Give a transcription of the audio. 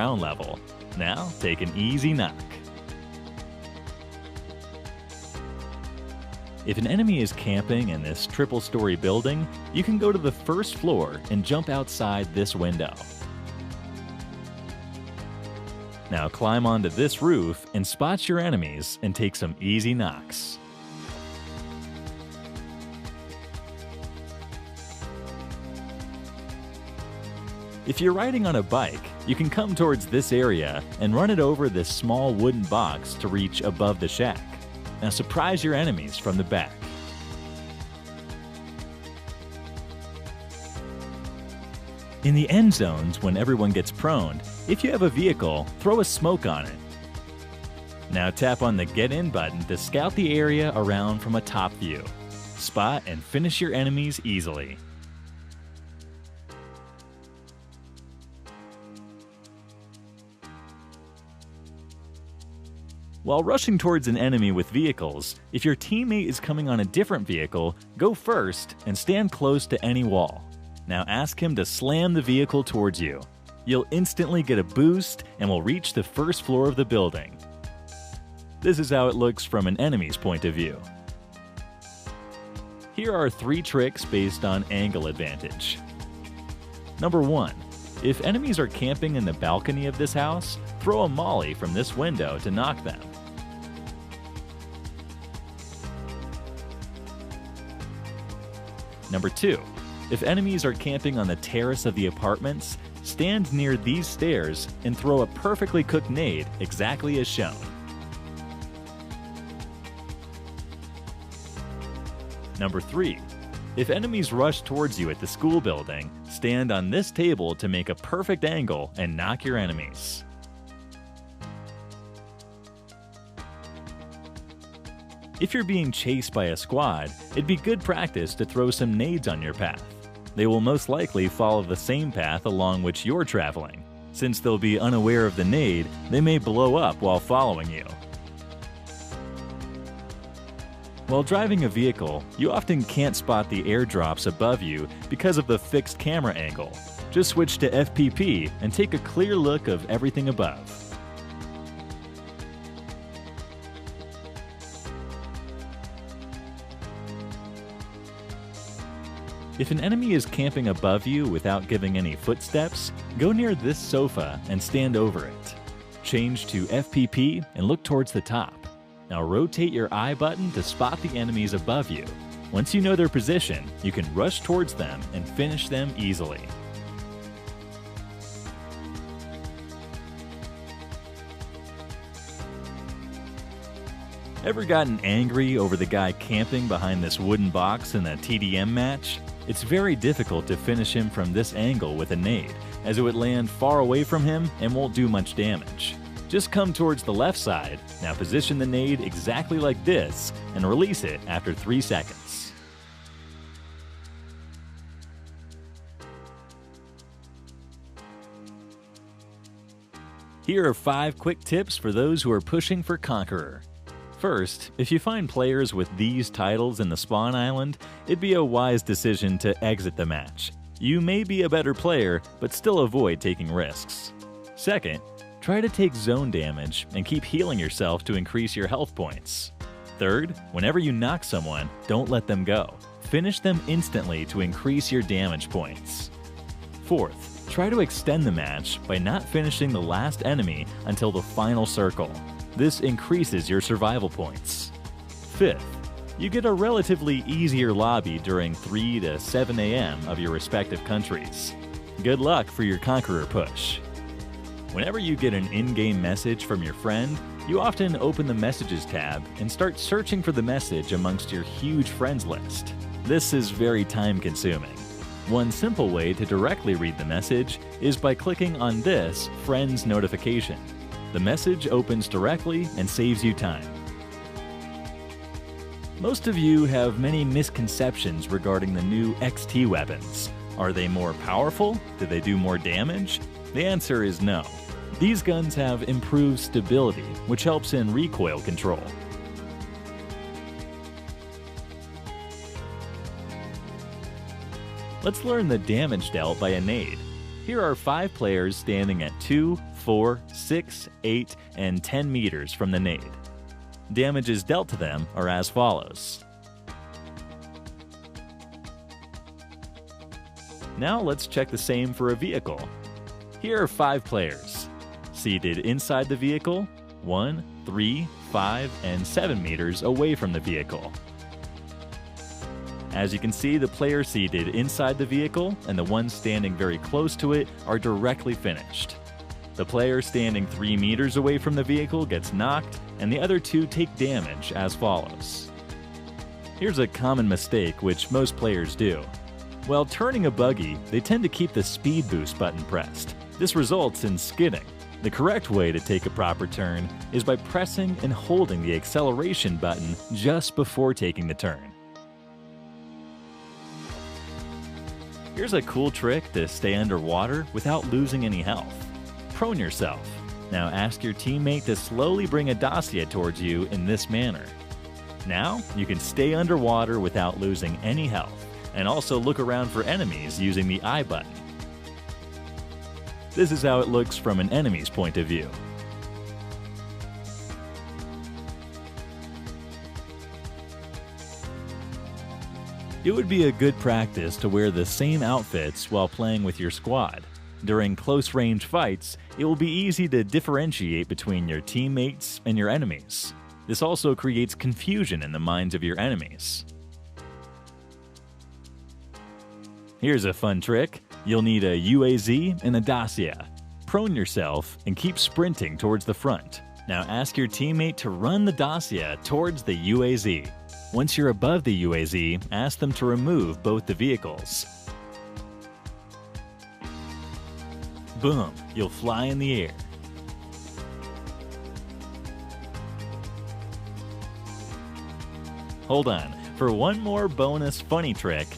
ground level. Now take an easy knock. If an enemy is camping in this triple-story building, you can go to the first floor and jump outside this window. Now climb onto this roof and spot your enemies and take some easy knocks. If you're riding on a bike, you can come towards this area and run it over this small wooden box to reach above the shack. Now surprise your enemies from the back. In the end zones, when everyone gets prone, if you have a vehicle, throw a smoke on it. Now tap on the Get In button to scout the area around from a top view. Spot and finish your enemies easily. While rushing towards an enemy with vehicles, if your teammate is coming on a different vehicle, go first and stand close to any wall. Now ask him to slam the vehicle towards you. You'll instantly get a boost and will reach the first floor of the building. This is how it looks from an enemy's point of view. Here are 3 tricks based on angle advantage. Number 1. If enemies are camping in the balcony of this house, throw a molly from this window to knock them. Number 2. If enemies are camping on the terrace of the apartments, stand near these stairs and throw a perfectly cooked nade exactly as shown. Number 3. If enemies rush towards you at the school building, stand on this table to make a perfect angle and knock your enemies. If you're being chased by a squad, it'd be good practice to throw some nades on your path. They will most likely follow the same path along which you're traveling. Since they'll be unaware of the nade, they may blow up while following you. While driving a vehicle, you often can't spot the airdrops above you because of the fixed camera angle. Just switch to FPP and take a clear look of everything above. If an enemy is camping above you without giving any footsteps, go near this sofa and stand over it. Change to FPP and look towards the top. Now rotate your I button to spot the enemies above you. Once you know their position, you can rush towards them and finish them easily. Ever gotten angry over the guy camping behind this wooden box in a TDM match? It's very difficult to finish him from this angle with a nade, as it would land far away from him and won't do much damage. Just come towards the left side, now position the nade exactly like this, and release it after 3 seconds. Here are 5 quick tips for those who are pushing for Conqueror. First, if you find players with these titles in the spawn island, it'd be a wise decision to exit the match. You may be a better player, but still avoid taking risks. Second, try to take zone damage and keep healing yourself to increase your health points. Third, whenever you knock someone, don't let them go. Finish them instantly to increase your damage points. Fourth, try to extend the match by not finishing the last enemy until the final circle. This increases your survival points. Fifth, you get a relatively easier lobby during 3 to 7 a.m. of your respective countries. Good luck for your Conqueror push. Whenever you get an in-game message from your friend, you often open the Messages tab and start searching for the message amongst your huge friends list. This is very time-consuming. One simple way to directly read the message is by clicking on this Friends notification. The message opens directly and saves you time. Most of you have many misconceptions regarding the new XT weapons. Are they more powerful? Do they do more damage? The answer is no. These guns have improved stability, which helps in recoil control. Let's learn the damage dealt by a nade. Here are 5 players standing at 2, 4, 6, 8, and 10 meters from the nade. Damages dealt to them are as follows. Now let's check the same for a vehicle. Here are 5 players. Seated inside the vehicle, 1, 3, 5, and 7 meters away from the vehicle. As you can see, the player seated inside the vehicle and the one standing very close to it are directly finished. The player standing 3 meters away from the vehicle gets knocked, and the other 2 take damage as follows. Here's a common mistake which most players do. While turning a buggy, they tend to keep the speed boost button pressed. This results in skidding. The correct way to take a proper turn is by pressing and holding the acceleration button just before taking the turn. Here's a cool trick to stay underwater without losing any health. Prone yourself. Now ask your teammate to slowly bring a dossier towards you in this manner. Now you can stay underwater without losing any health, and also look around for enemies using the I button. This is how it looks from an enemy's point of view. It would be a good practice to wear the same outfits while playing with your squad. During close-range fights, it will be easy to differentiate between your teammates and your enemies. This also creates confusion in the minds of your enemies. Here's a fun trick. You'll need a UAZ and a dossier. Prone yourself and keep sprinting towards the front. Now ask your teammate to run the dossier towards the UAZ. Once you're above the UAZ, ask them to remove both the vehicles. Boom, you'll fly in the air. Hold on, for one more bonus funny trick,